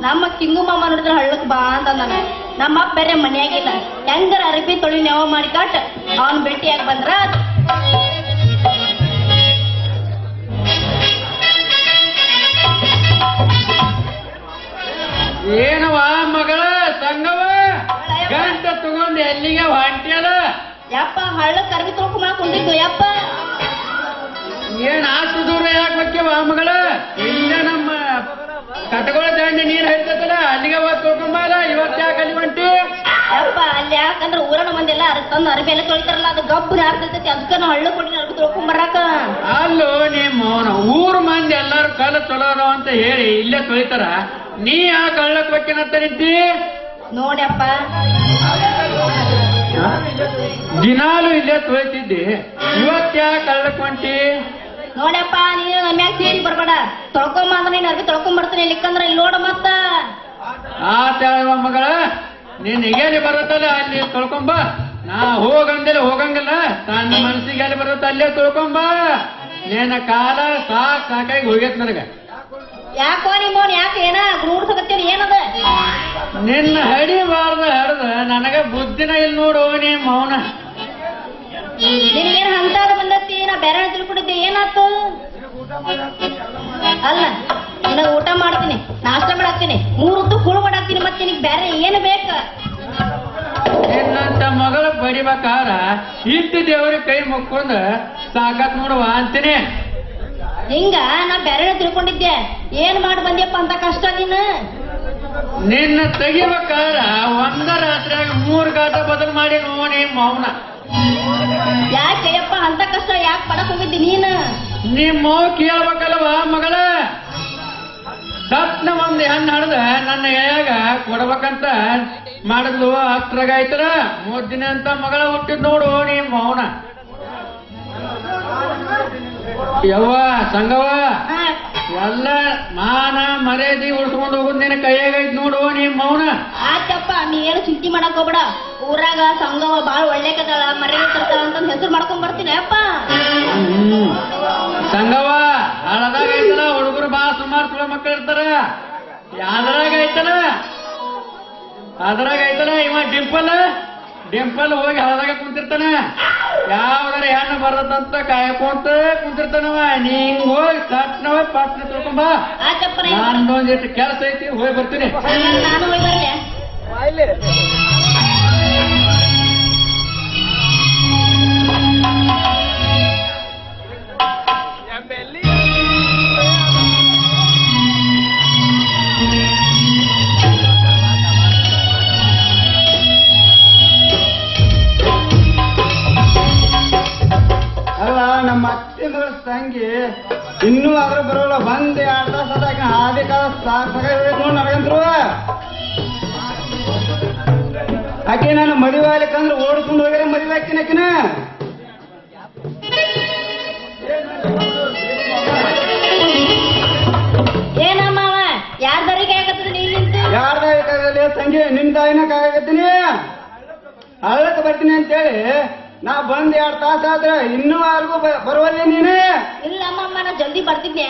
ನಮ್ಮ ಕಿಂಗು ಮಾಮ ನೋಡಿದ್ರೆ ಹಳ್ಳಕ್ ಬಾ ಅಂತಂದ. ನಮ್ಮ ಅಪ್ಪ ಬೇರೆ ಮನೆಯಾಗಿಲ್ಲ, ಹೆಂಗಾರ ಅರಬಿ ತೊಳಿ ನೆವ ಮಾಡಿ ಕಟ್ ಅವನ್ ಭೇಟಿಯಾಗಿ ಬಂದ್ರ ಏನವ ಮಗಳ ಸಂಗವ ಗಂಟ ತಗೊಂಡು ಎಲ್ಲಿಗೆ ಹೊಂಟಿಯಲ್ಲ? ಯಪ್ಪ ಹಳ್ಳಕ್ ಅರಬಿ ತೊಳ್ಕೊಂಡ್ ಕುಂತಿದ್ದು ಯಪ್ಪ. ಏನ್ ಅಷ್ಟು ದೂರ ಯಾಕೆ ಬೇಕವ ಮಗಳ? ಇಲ್ಲ ನಮ್ಮ ಕಟ್ಗಳ ದಂಡೆ ನೀರ್ ಹರಿತಲ್ಲ ಅಲ್ಲಿಗೆ ಹೋಗಿ ತೊಳ್ಕೊಂಬಲ್ಲ. ಇವತ್ತು ಯಾಕೆ ಅಲ್ಲಿ ಹೊಂಟಿ? ಯಪ್ಪ ಅಲ್ಲಿ ಯಾಕಂದ್ರೆ ಊರನ ಮಂದಿ ಎಲ್ಲ ತಂದು ಅರಬಿ ಎಲ್ಲ ತೊಳಿತಾರಲ್ಲ, ಅದು ಗಬ್ಬು ಹಾಕ್ತೈತಿ, ಅದಕ್ಕ ನಾವು ಹಳ್ಳ ಕೊಟ್ಟು ಅರಬಿ ತೊಳ್ಕೊಂಡ್ ಬರಾಕ. ಅಲ್ಲೋ ನಿಮ್ಮ ಊರ್ ಮಂದಿ ಎಲ್ಲಾರು ಕಲ್ಲ ತೊಳೋದು ಅಂತ ಹೇಳಿ ಇಲ್ಲೇ ತೊಳಿತಾರ, ನೀ ಯಾಕೆ ಹಳ್ಳಕ್ ಬೇಕೇನಂತ ನಿಂತಿ? ನೋಡ್ಯಪ್ಪ ದಿನಾಲು ಇಲ್ಲೇ ತೊಳಿತಿದ್ದಿ, ಇವತ್ತು ಯಾಕೆ ಹಳ್ಳಕ್ ಹೊಂಟಿ? ನೋಡ್ಯಪ್ಪ ನೀನು ನಮ್ಯಾಗ ಸೇರಿ ಬರ್ಬೇಡ, ತೊಳ್ಕೊಂಬ ಅಂದ್ರೆ ನೀನ್ ಅರ್ಬಿ ತೊಳ್ಕೊಂಡ್ ಬರ್ತೀನಿ. ಇಲ್ಲಿಕ್ಕಂದ್ರ ಇಲ್ಲಿ ನೋಡ ಮತ್ತ ಆ ಮಗಳ ನೀನ್ ಎಲ್ಲಿ ಬರುತ್ತಲ್ಲ ಅಲ್ಲಿ ತೊಳ್ಕೊಂಬ. ನಾ ಹೋಗಂಗಿಲ್ಲ, ತನ್ನ ಮನಸ್ಸಿಗೆ ಎಲ್ಲಿ ಬರುತ್ತೆ ಅಲ್ಲೇ ತೊಳ್ಕೊಂಬ. ನಿನ್ನ ಕಾಲ ಸಾಕಾಗಿ ಹೋಗ್ಯತ್ ನನಗ. ಯಾಕೋ ನಿಮ್ಮೋನ್ ಯಾಕೆ ಏನ ನೋಡ್ಸಕತ್ತೀನಿ ಏನದ? ನಿನ್ನ ಹಡಿಬಾರ್ದ ಹಡ್ದ ನನಗ ಬುದ್ಧಿನ ಇಲ್ಲಿ ನೋಡು. ನೀ ಮೌನ ನಿನಗೇನು ಹಂತಾದ ಬಂದತ್ತಿ, ನಾ ಬೇರೆ ತಿಳ್ಕೊಂಡಿದ್ದೆ ಏನಾತು? ಅಲ್ಲ ನಿನಗ ಊಟ ಮಾಡ್ತೀನಿ, ನಾಷ್ಟ ಮಾಡಾಕ್ತೀನಿ, 3 ಹೊತ್ತು ಕೂಳು ಮಾಡಾಕ್ತೀನಿ, ಮತ್ತೆ ನಿನಗ್ ಬೇರೆ ಏನು ಬೇಕ? ನಿನ್ನಂತ ಮಗಳ ಬಡಿಬೇಕಾರ ಇಟ್ಟು ದೇವ್ರಿಗೆ ಕೈ ಮುಕ್ಕೊಂಡ ಸಾಕತ್ ನೋಡುವ ಅಂತೀನಿ. ಹಿಂಗ ನಾ ಬೇರೆ ತಿಳ್ಕೊಂಡಿದ್ದೆ, ಏನ್ ಮಾಡಿ ಬಂದ್ಯಪ್ಪ ಅಂತ ಕಷ್ಟ ನೀನು? ನಿನ್ನ ತೆಗಿಬೇಕಾರ ಒಂದ ರಾತ್ರಿಯಾಗ 3 ಗಾಟ ಬದಲು ಮಾಡಿ ನೋಡಿ ಮೌನ. ಯಾಕೆಯಪ್ಪ ಅಂತ ಕಷ್ಟ ಯಾಕೆ ಪಡಕ್ ಹೋಗಿದ್ದಿ ನೀನು? ನಿಮ್ಮ ಕೇಳ್ಬೇಕಲ್ವ ಮಗಳ? ಸತ್ನ ಒಂದು ಹೆಣ್ಣು ಹಡ್ದ ನನ್ನ ಯಾಗ ಕೊಡ್ಬೇಕಂತ ಮಾಡಿದ್ಲು, ಅಷ್ಟ್ರಾಗ ಆಯ್ತಲ್ಲ ಮುದ್ದಿನ ಅಂತ ಮಗಳ ಹುಟ್ಟಿದ್ ನೋಡು ನೀ ಮೌನ. ಯವ್ವ ಸಂಗವ ಎಲ್ಲ ಮಾನ ಮರ್ಯಾದಿ ಉಳಿಸ್ಕೊಂಡು ಹೋಗುದ್ ನಿನ್ನ ಕೈಯಾಗೈತ್ ನೋಡು ನೀ ಮೌನ. ಆಯ್ತಪ್ಪ ನೀ ಏನು ಚಿಂತೆ ಮಾಡಕ್ ಹೋಗ್ಬೇಡ, ಊರಾಗ ಸಂಗವ ಬಾಳ ಒಳ್ಳೆ ಕದಳ ಮರ್ಯಾದೆ ತರ್ತಾಳ ಅಂತ ಹೆಸರು ಮಾಡ್ಕೊಂಡ್ ಬರ್ತೀನಿ ಅಪ್ಪ. ಸಂಗವ ಹಳದಾಗ ಐತಲ್ಲ, ಹುಡುಗರು ಬಾ ಸುಮಾರು ಸುಳ ಮಕ್ಕಳು ಇರ್ತಾರ. ಯಾವ್ದ್ರಾಗ ಐತಲ್ಲ ಅದ್ರಾಗ ಐತಲ್ಲ ಇವ ಡಿಂಪಲ್ ಹೋಗಿ ಹಳದಾಗ ಕುಂತಿರ್ತಾನ. ಯಾವ್ದಾರ ಹೆಣ್ಣು ಬರತ್ತಂತ ಕಾಯಕೊಂತ ಕುಂತಿರ್ತಾನವ. ನೀ ಹಿಂಗ್ ಹೋಗಿ ಸಟ್ನವ ಪಟ್ನ ತಿಳ್ಕೊಂಬ. ನಾನೊಂದಿಟ್ಟು ಕೆಲಸ ಐತಿ, ಹೋಗಿ ಬರ್ತೀನಿ. ನಾನು ಹೋಗಿ ಬರ್ಲೆ. ಅಲ್ಲ ನಮ್ಮ ಅತ್ತೆ ಮಗಳ ತಂಗಿ ಇನ್ನೂ ಅದ್ರ ಬರೋಲ್ಲ, ಬಂದೆ 2 ತಾಸು ಅದಾಗ ಹಾದಿ ಕಾಲ ಸಾಕಾಗಿ ನೋಡಿ ನನಗಂತ್ರು. ಆಕೆ ನಾನು ಮದುವೆ ಆಗ್ಲಿಕ್ಕಂದ್ರೆ ಓಡಿಸ್ಕೊಂಡು ಹೋಗ್ಯಾರ, ಮದುವೆ ಹಾಕಿನ ಆಕಿನ. ಏನಮ್ಮ ಯಾರ್ದಾರಿಗೆ ಆಗತ್ತದ ನೀನ್ ಯಾರ್ದಾಗಲಿ ತಂಗಿ ನಿಮ್ ತಾಯಿನ ಕಾಯಕತ್ತೀನಿ, ಹಳ್ಳಕ್ಕೆ ಬರ್ತೀನಿ ಅಂತೇಳಿ ನಾ ಬಂದ್ 2 ತಾಸು ಆದ್ರೆ ಇನ್ನೂ ಯಾರಿಗೂ ಬರುವಲ್ಲಿ ನೀನು? ಇಲ್ಲ ಅಮ್ಮಮ್ಮ ನಾ ಜಲ್ದಿ ಬರ್ತಿದ್ದೆ,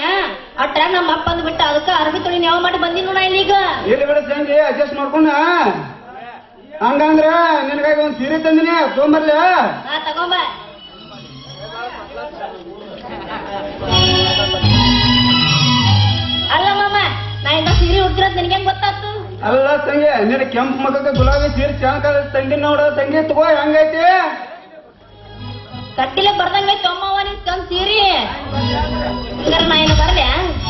ಅಟ್ಟ ನಮ್ಮ ಅಪ್ಪ ಅಂದ್ಬಿಟ್ಟ, ಅದಕ್ಕೆ ಅರಬಿ ತೊಳಿ ನೆವ ಮಾಡಿ ಬಂದಿ ನೋಡ ಇಲ್ಲಿಗ. ಇಲ್ಲಿ ಬಿಡ ತಂಗಿ ಅಡ್ಜಸ್ಟ್ ಮಾಡ್ಕೊಂಡ. ಹಂಗಂದ್ರ ನಿನಗಾಗಿ ಒಂದ್ ಸೀರೆ ತಂದಿನಿ, ತೊಗೊಂಬರ್ಲ? ಹಾ ತಗೊಂಬ. ಅಲ್ಲ ಮಾಮ ನಾ ಇಂದ ಸೀರೆ ಉಡ್ತಿರೋದ್ ನಿನ್ಗೇನ್ ಗೊತ್ತಾತು? ಅಲ್ಲ ತಂಗಿ, ನಿನ್ನ ಕೆಂಪು ಮಗಕ್ಕೆ ಗುಲಾಬಿ ಸೀರೆ ಚೆನ್ನಾಗ ತಂಗಿ ನೋಡ ತಂಗಿ, ತಗೋ ಹೆಂಗೈತಿ? ಕಟ್ಟಿಲೆ ಬರ್ದಂಗೈತಿ ಅಮ್ಮವ್ವ ನಿನ್ ತಂದ್ ಸೀರಿ. ಹಂಗಾರ ನಾ ಏನು ಬರ್ದೆ?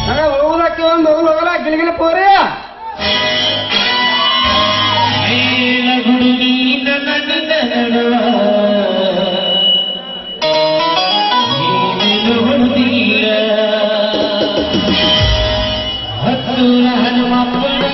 ಹಂಗ ಹೋಗುದಕ್ಕೆ ಒಂದು ಹೋಗಲ್ಲ ಗಿಲಿಗಿಲಿ ಪೋರಿ. ಹನುಮಪ್ಪನ